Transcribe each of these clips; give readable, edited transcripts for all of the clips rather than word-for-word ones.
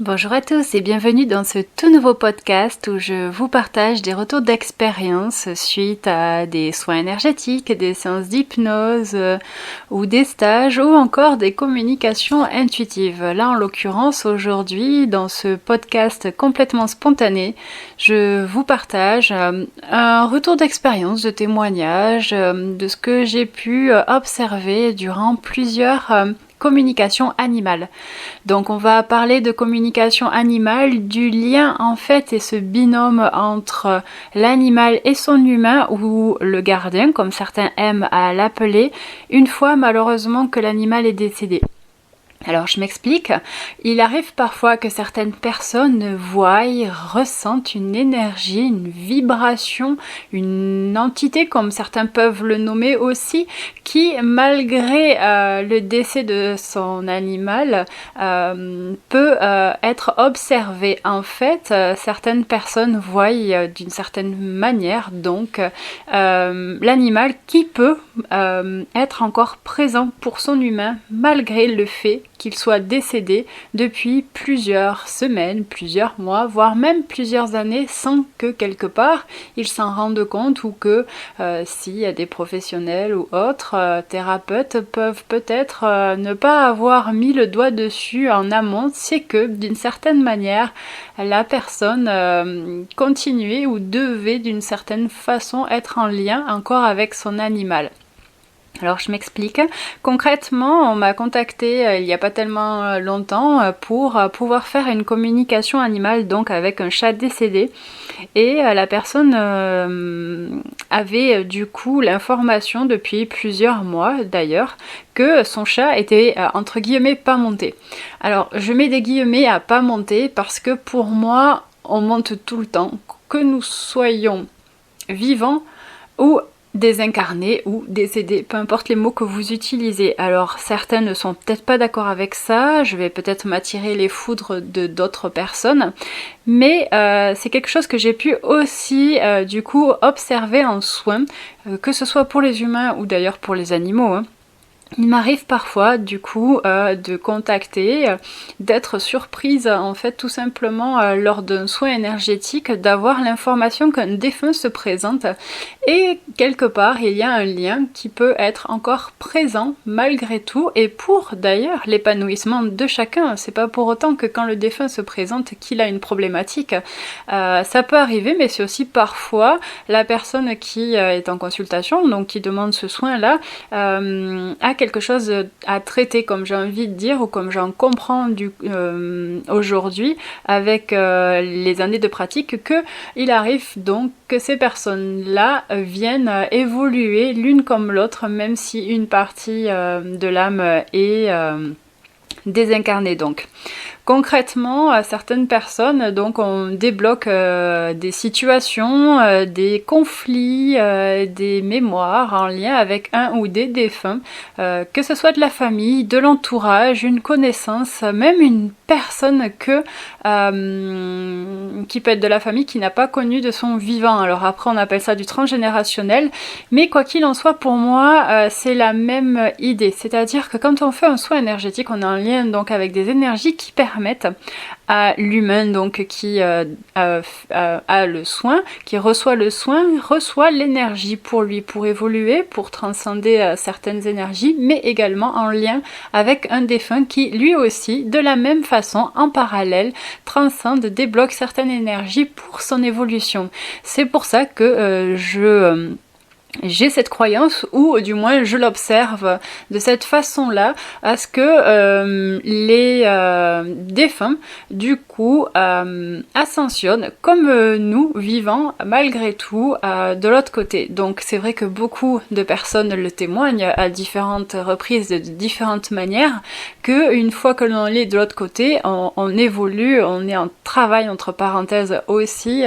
Bonjour à tous et bienvenue dans ce tout nouveau podcast où je vous partage des retours d'expérience suite à des soins énergétiques, des séances d'hypnose ou des stages ou encore des communications intuitives. Là en l'occurrence aujourd'hui dans ce podcast complètement spontané, je vous partage un retour d'expérience, de témoignage, de ce que j'ai pu observer durant plusieurs communication animale. Donc on va parler de communication animale, du lien en fait et ce binôme entre l'animal et son humain ou le gardien comme certains aiment à l'appeler, une fois malheureusement que l'animal est décédé. Alors je m'explique, il arrive parfois que certaines personnes voient, ressentent une énergie, une vibration, une entité comme certains peuvent le nommer aussi, qui malgré le décès de son animal peut être observée. En fait, certaines personnes voient d'une certaine manière donc l'animal qui peut être encore présent pour son humain malgré le fait qu'il soit décédé depuis plusieurs semaines, plusieurs mois, voire même plusieurs années sans que quelque part il s'en rende compte ou que s'il y a des professionnels ou autres thérapeutes peuvent peut-être ne pas avoir mis le doigt dessus en amont, c'est que d'une certaine manière la personne continuait ou devait d'une certaine façon être en lien encore avec son animal. Alors je m'explique. Concrètement, on m'a contacté il n'y a pas tellement longtemps pour pouvoir faire une communication animale donc avec un chat décédé et la personne avait du coup l'information depuis plusieurs mois d'ailleurs que son chat était entre guillemets pas monté. Alors je mets des guillemets à pas monter parce que pour moi on monte tout le temps, que nous soyons vivants ou désincarné ou décédé, peu importe les mots que vous utilisez. Alors certains ne sont peut-être pas d'accord avec ça, je vais peut-être m'attirer les foudres de d'autres personnes, mais c'est quelque chose que j'ai pu aussi du coup observer en soins, que ce soit pour les humains ou d'ailleurs pour les animaux. Il m'arrive parfois du coup de contacter, d'être surprise en fait tout simplement lors d'un soin énergétique, d'avoir l'information qu'un défunt se présente et quelque part il y a un lien qui peut être encore présent malgré tout et pour d'ailleurs l'épanouissement de chacun. C'est pas pour autant que quand le défunt se présente qu'il a une problématique. Ça peut arriver mais c'est aussi parfois la personne qui est en consultation, donc qui demande ce soin là, a quelque chose à traiter comme j'ai envie de dire ou comme j'en comprends aujourd'hui avec les années de pratique, que il arrive donc que ces personnes-là viennent évoluer l'une comme l'autre même si une partie de l'âme est désincarnée donc. Concrètement, certaines personnes, donc on débloque des situations, des conflits, des mémoires en lien avec un ou des défunts, que ce soit de la famille, de l'entourage, une connaissance, même une personne qui peut être de la famille qui n'a pas connu de son vivant. Alors après on appelle ça du transgénérationnel, mais quoi qu'il en soit pour moi c'est la même idée, c'est-à-dire que quand on fait un soin énergétique, on est en lien donc avec des énergies qui permettent à l'humain donc qui a le soin, qui reçoit le soin, reçoit l'énergie pour lui, pour évoluer, pour transcender certaines énergies, mais également en lien avec un défunt qui lui aussi, de la même façon, en parallèle, transcende, débloque certaines énergies pour son évolution. C'est pour ça que j'ai cette croyance, ou du moins je l'observe de cette façon-là, à ce que les défunts, du coup, ascensionnent comme nous, vivants, malgré tout, de l'autre côté. Donc c'est vrai que beaucoup de personnes le témoignent à différentes reprises, de différentes manières, qu'une fois que l'on est de l'autre côté, on évolue, on est en travail, entre parenthèses aussi,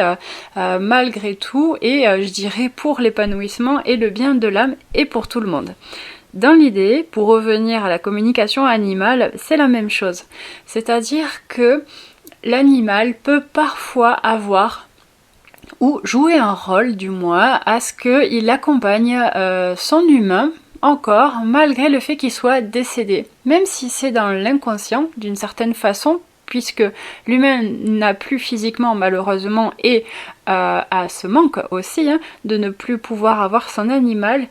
malgré tout, et je dirais pour l'épanouissement et le bien de l'âme et pour tout le monde. Dans l'idée, pour revenir à la communication animale, c'est la même chose. C'est-à-dire que l'animal peut parfois avoir ou jouer un rôle du moins à ce qu'il accompagne son humain encore malgré le fait qu'il soit décédé. Même si c'est dans l'inconscient d'une certaine façon, puisque l'humain n'a plus physiquement malheureusement et à ce manque aussi de ne plus pouvoir avoir son animal,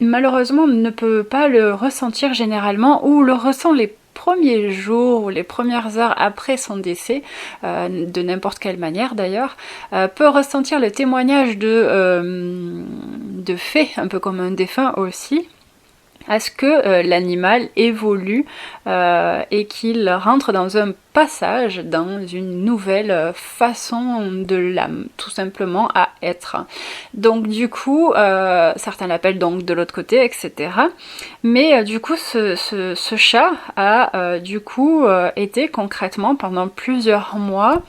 malheureusement ne peut pas le ressentir généralement ou le ressent les premiers jours ou les premières heures après son décès, de n'importe quelle manière d'ailleurs, peut ressentir le témoignage de fait, un peu comme un défunt aussi, à ce que l'animal évolue et qu'il rentre dans un passage, dans une nouvelle façon de l'âme, tout simplement à être. Donc du coup, certains l'appellent donc de l'autre côté, etc. Mais du coup, ce chat a du coup été concrètement pendant plusieurs mois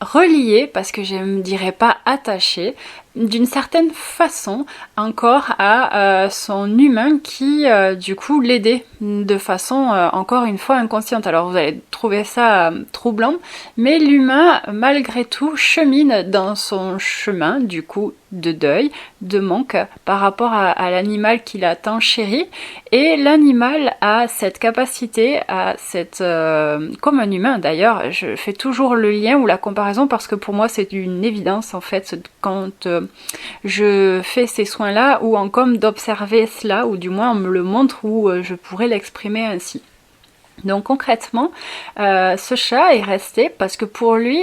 relié, parce que je ne dirais pas attaché, d'une certaine façon encore à son humain qui du coup l'aidait de façon encore une fois inconsciente. Alors vous allez trouver ça troublant, mais l'humain malgré tout chemine dans son chemin du coup de deuil, de manque par rapport à l'animal qu'il a tant chéri, et l'animal a cette capacité, comme un humain d'ailleurs, je fais toujours le lien ou la comparaison parce que pour moi c'est une évidence en fait quand je fais ces soins-là ou en comme d'observer cela, ou du moins on me le montre ou je pourrais l'exprimer ainsi. Donc concrètement, ce chat est resté parce que pour lui,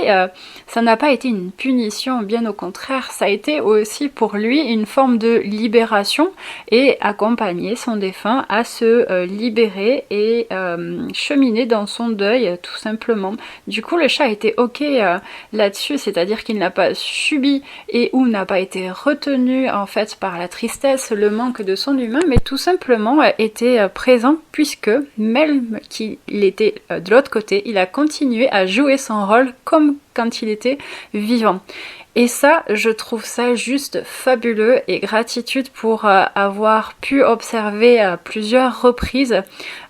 ça n'a pas été une punition, bien au contraire, ça a été aussi pour lui une forme de libération et accompagner son défunt à se libérer et cheminer dans son deuil tout simplement. Du coup, le chat a été ok là-dessus, c'est-à-dire qu'il n'a pas subi et ou n'a pas été retenu en fait par la tristesse, le manque de son humain, mais tout simplement était présent puisque même qu'il était de l'autre côté, il a continué à jouer son rôle comme quand il était vivant. Et ça, je trouve ça juste fabuleux et gratitude pour avoir pu observer à plusieurs reprises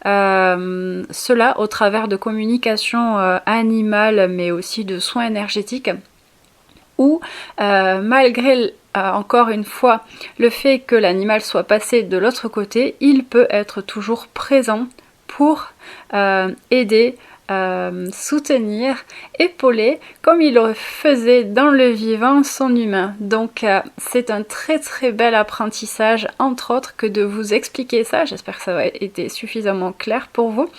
cela au travers de communication animale mais aussi de soins énergétiques où malgré encore une fois le fait que l'animal soit passé de l'autre côté, il peut être toujours présent pour aider, soutenir, épauler, comme il le faisait dans le vivant son humain. Donc c'est un très très bel apprentissage, entre autres, que de vous expliquer ça, j'espère que ça a été suffisamment clair pour vous,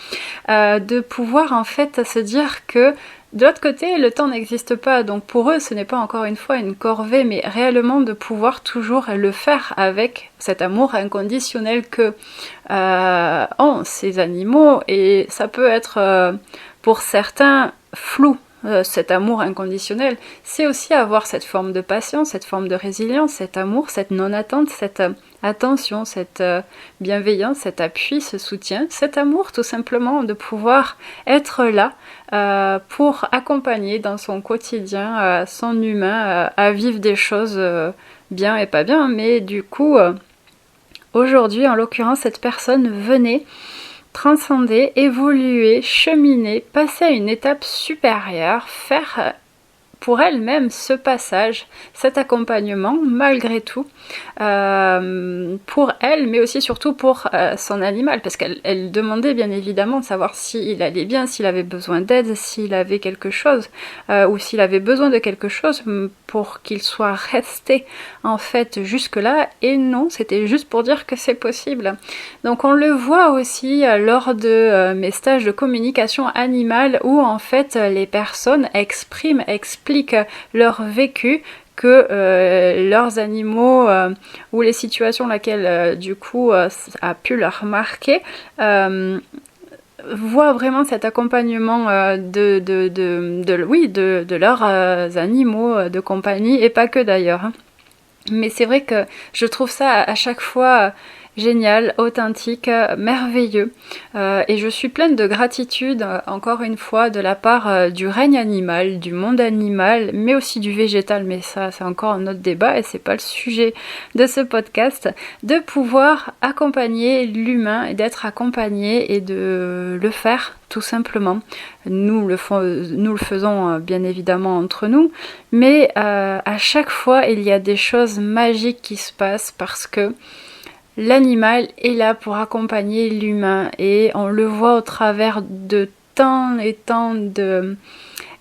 de pouvoir en fait se dire que de l'autre côté, le temps n'existe pas, donc pour eux, ce n'est pas encore une fois une corvée, mais réellement de pouvoir toujours le faire avec cet amour inconditionnel que ont ces animaux, et ça peut être pour certains flou. Cet amour inconditionnel, c'est aussi avoir cette forme de patience, cette forme de résilience, cet amour, cette non-attente, cette attention, cette bienveillance, cet appui, ce soutien, cet amour tout simplement de pouvoir être là pour accompagner dans son quotidien son humain à vivre des choses bien et pas bien, mais du coup aujourd'hui en l'occurrence cette personne venait transcender, évoluer, cheminer, passer à une étape supérieure, faire pour elle-même ce passage, cet accompagnement malgré tout, pour elle, mais aussi surtout pour son animal, parce qu'elle demandait bien évidemment de savoir s'il allait bien, s'il avait besoin d'aide, s'il avait quelque chose, ou s'il avait besoin de quelque chose pour qu'il soit resté en fait jusque-là, et non, c'était juste pour dire que c'est possible. Donc on le voit aussi lors de mes stages de communication animale où en fait les personnes expliquent leur vécu, que leurs animaux ou les situations laquelle du coup a pu leur marquer voient vraiment cet accompagnement de leurs animaux de compagnie, et pas que d'ailleurs. Mais c'est vrai que je trouve ça à chaque fois génial, authentique, merveilleux, et je suis pleine de gratitude encore une fois de la part du règne animal, du monde animal, mais aussi du végétal, mais ça c'est encore un autre débat et c'est pas le sujet de ce podcast, de pouvoir accompagner l'humain et d'être accompagné et de le faire tout simplement. Nous le faisons bien évidemment entre nous, mais à chaque fois il y a des choses magiques qui se passent parce que l'animal est là pour accompagner l'humain, et on le voit au travers de tant et tant de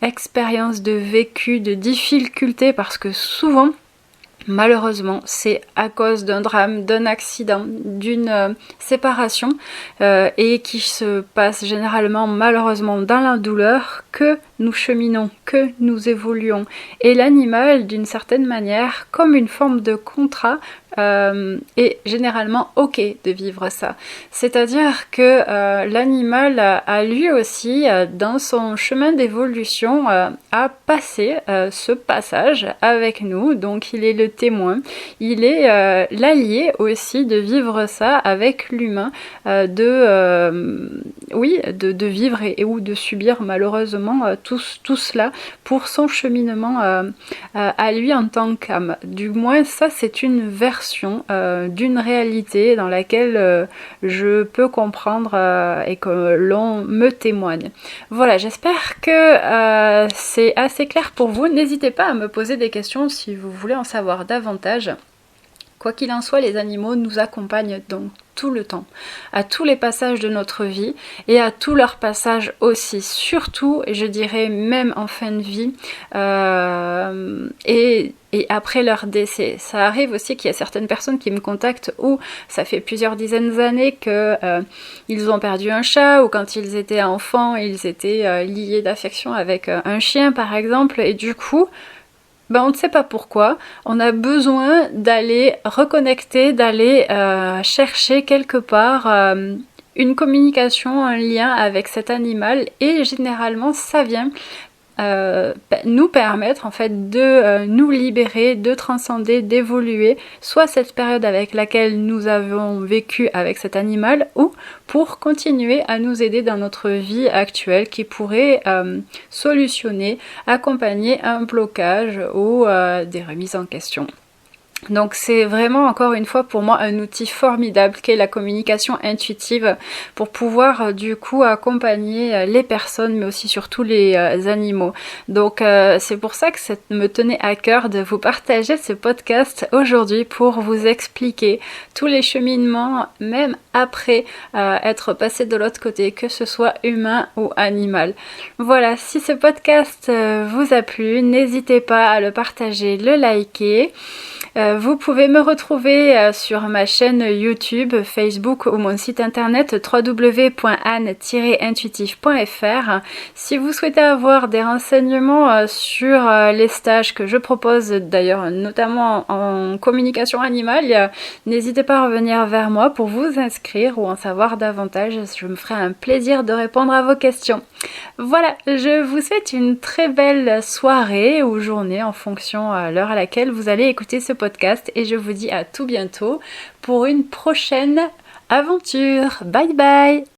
expériences, de vécu, de difficultés, parce que souvent, malheureusement, c'est à cause d'un drame, d'un accident, d'une séparation et qui se passe généralement malheureusement dans la douleur que nous cheminons, que nous évoluons. Et l'animal, d'une certaine manière, comme une forme de contrat, est généralement ok de vivre ça. C'est-à-dire que l'animal a lui aussi, dans son chemin d'évolution, a passé ce passage avec nous, donc il est le témoin, il est l'allié aussi de vivre ça avec l'humain, de vivre et ou de subir malheureusement tout cela pour son cheminement à lui en tant qu'âme. Du moins ça c'est une version d'une réalité dans laquelle je peux comprendre et que l'on me témoigne. Voilà, j'espère que c'est assez clair pour vous. N'hésitez pas à me poser des questions si vous voulez en savoir davantage. Quoi qu'il en soit, les animaux nous accompagnent donc tout le temps, à tous les passages de notre vie et à tous leurs passages aussi, surtout, et je dirais même en fin de vie et après leur décès. Ça arrive aussi qu'il y a certaines personnes qui me contactent où ça fait plusieurs dizaines d'années que ils ont perdu un chat, ou quand ils étaient enfants, ils étaient liés d'affection avec un chien par exemple, et du coup, on ne sait pas pourquoi, on a besoin d'aller reconnecter, d'aller chercher quelque part une communication, un lien avec cet animal, et généralement ça vient nous permettre en fait de nous libérer, de transcender, d'évoluer, soit cette période avec laquelle nous avons vécu avec cet animal, ou pour continuer à nous aider dans notre vie actuelle qui pourrait solutionner, accompagner un blocage ou des remises en question. Donc c'est vraiment encore une fois pour moi un outil formidable qu'est la communication intuitive pour pouvoir du coup accompagner les personnes mais aussi surtout les animaux. Donc c'est pour ça que ça me tenait à cœur de vous partager ce podcast aujourd'hui pour vous expliquer tous les cheminements même après être passé de l'autre côté, que ce soit humain ou animal. Voilà, si ce podcast vous a plu, n'hésitez pas à le partager, le liker. Vous pouvez me retrouver sur ma chaîne YouTube, Facebook ou mon site internet www.anne-intuitive.fr. Si vous souhaitez avoir des renseignements sur les stages que je propose, d'ailleurs notamment en communication animale, n'hésitez pas à revenir vers moi pour vous inscrire ou en savoir davantage. Je me ferai un plaisir de répondre à vos questions. Voilà, je vous souhaite une très belle soirée ou journée en fonction à l'heure à laquelle vous allez écouter ce podcast, et je vous dis à tout bientôt pour une prochaine aventure. Bye bye!